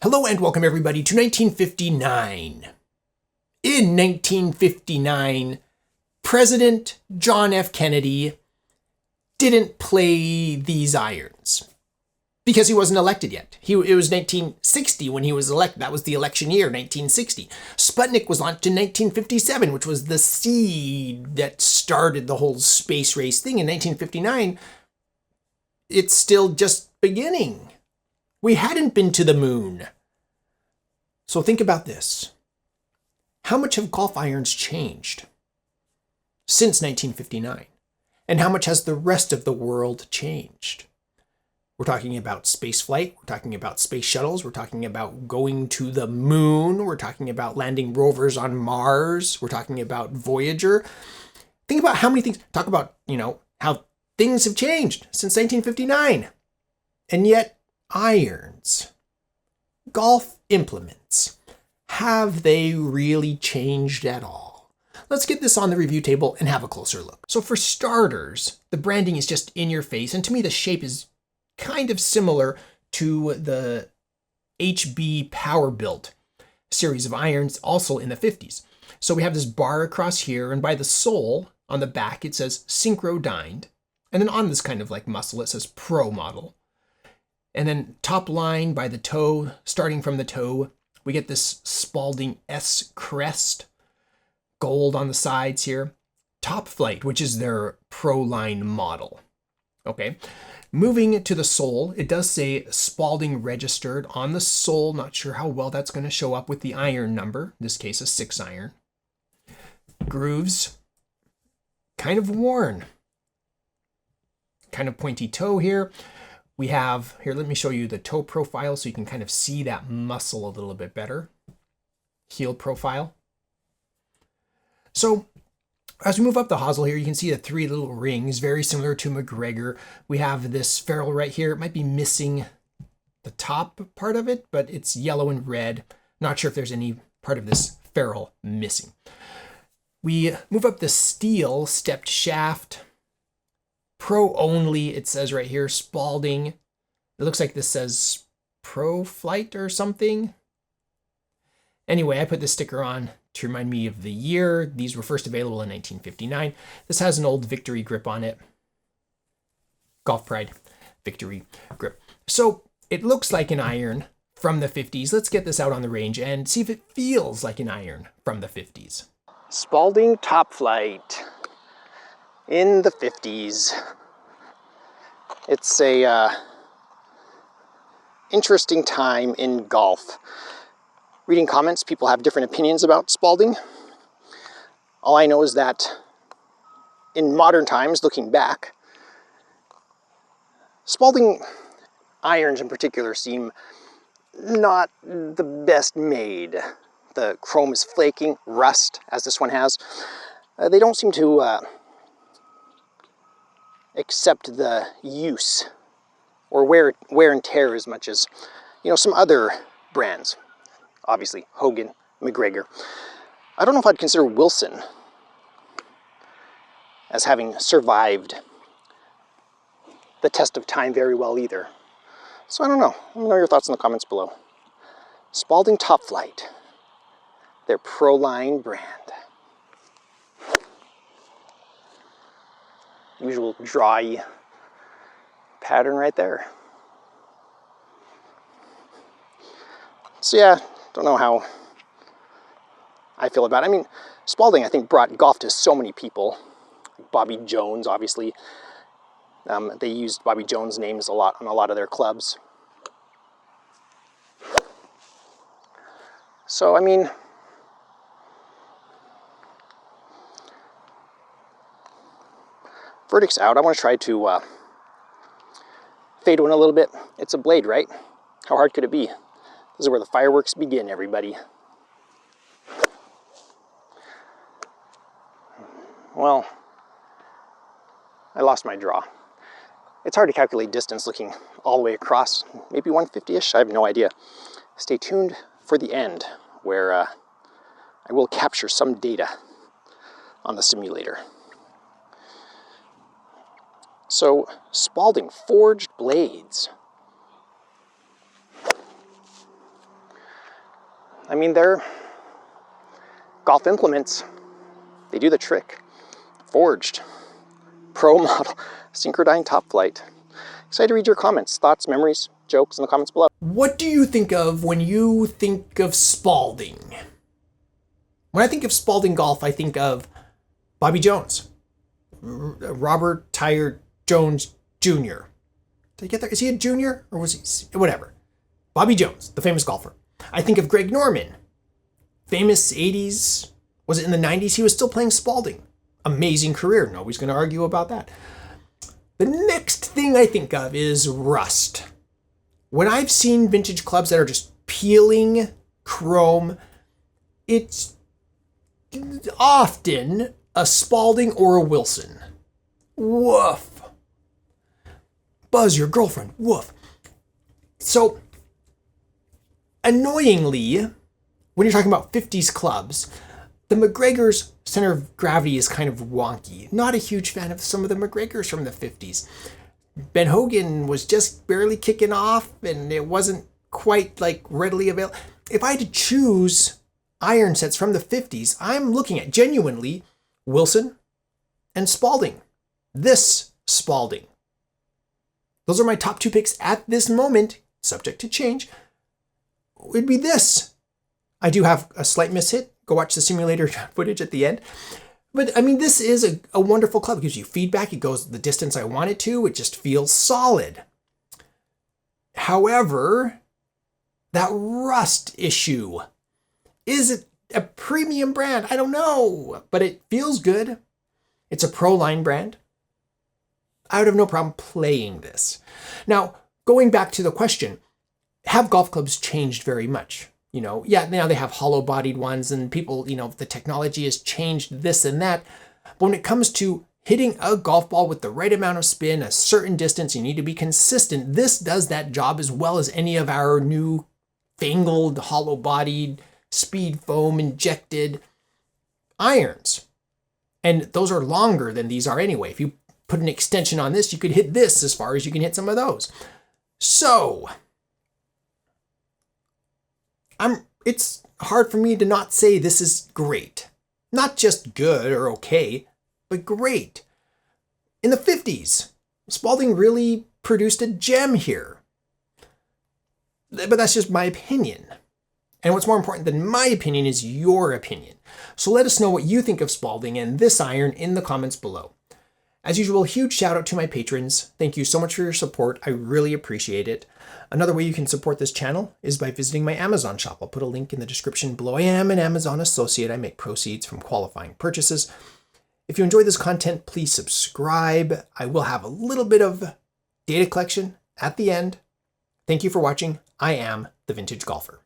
Hello and welcome everybody to 1959. In 1959, President John F. Kennedy didn't play these irons because he wasn't elected yet. It was 1960 when he was elected. That was the election year, 1960. Sputnik was launched in 1957, which was the seed that started the whole space race thing. In 1959, it's still just beginning. We hadn't been to the moon. So think about this. How much have golf irons changed since 1959? And how much has the rest of the world changed? We're talking about space flight. We're talking about space shuttles. We're talking about going to the moon. We're talking about landing rovers on Mars. We're talking about Voyager. Think about how many things. Talk about, how things have changed since 1959. And yet, irons, golf implements, have they really changed at all? Let's get this on the review table and have a closer look. So for starters, the branding is just in your face. And to me, the shape is kind of similar to the HB Power Built series of irons, also in the 50s. So we have this bar across here, and by the sole on the back, it says Synchro-Dined. And then on this kind of like muscle, it says Pro Model. And then top line by the toe, starting from the toe, we get this Spalding S crest, gold on the sides here. Top Flite, which is their Pro line model. Okay, moving to the sole, it does say Spalding registered on the sole. Not sure how well that's going to show up with the iron number. In this case, a 6 iron. Grooves, kind of worn. Kind of pointy toe here. We have, here, let me show you the toe profile so you can kind of see that muscle a little bit better. Heel profile. So as we move up the hosel here, you can see the 3 little rings, very similar to McGregor. We have this ferrule right here. It might be missing the top part of it, but it's yellow and red. Not sure if there's any part of this ferrule missing. We move up the steel stepped shaft. Pro only, it says right here, Spalding. It looks like this says Pro Flite or something. Anyway, I put this sticker on to remind me of the year. These were first available in 1959. This has an old Victory grip on it. Golf Pride Victory grip. So it looks like an iron from the 50s. Let's get this out on the range and see if it feels like an iron from the 50s. Spalding Top Flight. In the 50s. It's a interesting time in golf. Reading comments, people have different opinions about Spalding. All I know is that in modern times, looking back, Spalding irons in particular seem not the best made. The chrome is flaking, rust, as this one has. They don't seem to accept the use or wear and tear as much as, some other brands. Obviously, Hogan, McGregor. I don't know if I'd consider Wilson as having survived the test of time very well either. So I don't know. Let me know your thoughts in the comments below. Spalding Top Flight, their Pro line brand. Usual dry pattern right there. So yeah, don't know how I feel about it. I mean, Spalding, I think, brought golf to so many people. Bobby Jones, obviously. They used Bobby Jones' names a lot on a lot of their clubs. So, I mean, verdict's out. I want to try to fade one a little bit. It's a blade, right? How hard could it be? This is where the fireworks begin, everybody. Well, I lost my draw. It's hard to calculate distance looking all the way across. Maybe 150-ish? I have no idea. Stay tuned for the end, where I will capture some data on the simulator. So, Spalding forged blades. I mean, they're golf implements. They do the trick. Forged. Pro model. Synchrodyne Top Flite. Excited to read your comments, thoughts, memories, jokes in the comments below. What do you think of when you think of Spalding? When I think of Spalding golf, I think of Bobby Jones. Robert Tyre Jones Jr. Did I get there? Is he a junior or was he? Whatever. Bobby Jones, the famous golfer. I think of Greg Norman. Famous 80s. Was it in the 90s? He was still playing Spalding. Amazing career. Nobody's going to argue about that. The next thing I think of is rust. When I've seen vintage clubs that are just peeling chrome, it's often a Spalding or a Wilson. Woof. Buzz your girlfriend. Woof. So, annoyingly, when you're talking about 50s clubs, the McGregor's center of gravity is kind of wonky. Not a huge fan of some of the McGregors from the 50s. Ben Hogan was just barely kicking off and it wasn't quite like readily available. If I had to choose iron sets from the 50s, I'm looking at genuinely Wilson and Spalding. This Spalding. Those are my top 2 picks at this moment, subject to change. It'd be this. I do have a slight mishit. Go watch the simulator footage at the end. But I mean, this is a wonderful club. It gives you feedback. It goes the distance I want it to. It just feels solid. However, that rust issue, is it a premium brand? I don't know, but it feels good. It's a pro line brand. I would have no problem playing this. Now, going back to the question, have golf clubs changed very much? You know, yeah, now they have hollow-bodied ones and people, you know, the technology has changed this and that. But when it comes to hitting a golf ball with the right amount of spin, a certain distance, you need to be consistent. This does that job as well as any of our new fangled, hollow-bodied, speed foam injected irons. And those are longer than these are anyway. If you put an extension on this, you could hit this as far as you can hit some of those. So it's hard for me to not say this is great. Not just good or okay, but great. In the 50s, Spalding really produced a gem here. But that's just my opinion. And what's more important than my opinion is your opinion. So let us know what you think of Spalding and this iron in the comments below. As usual, huge shout out to my patrons. Thank you so much for your support. I really appreciate it. Another way you can support this channel is by visiting my Amazon shop. I'll put a link in the description below. I am an Amazon associate. I make proceeds from qualifying purchases. If you enjoy this content, please subscribe. I will have a little bit of data collection at the end. Thank you for watching. I am the Vintage Golfer.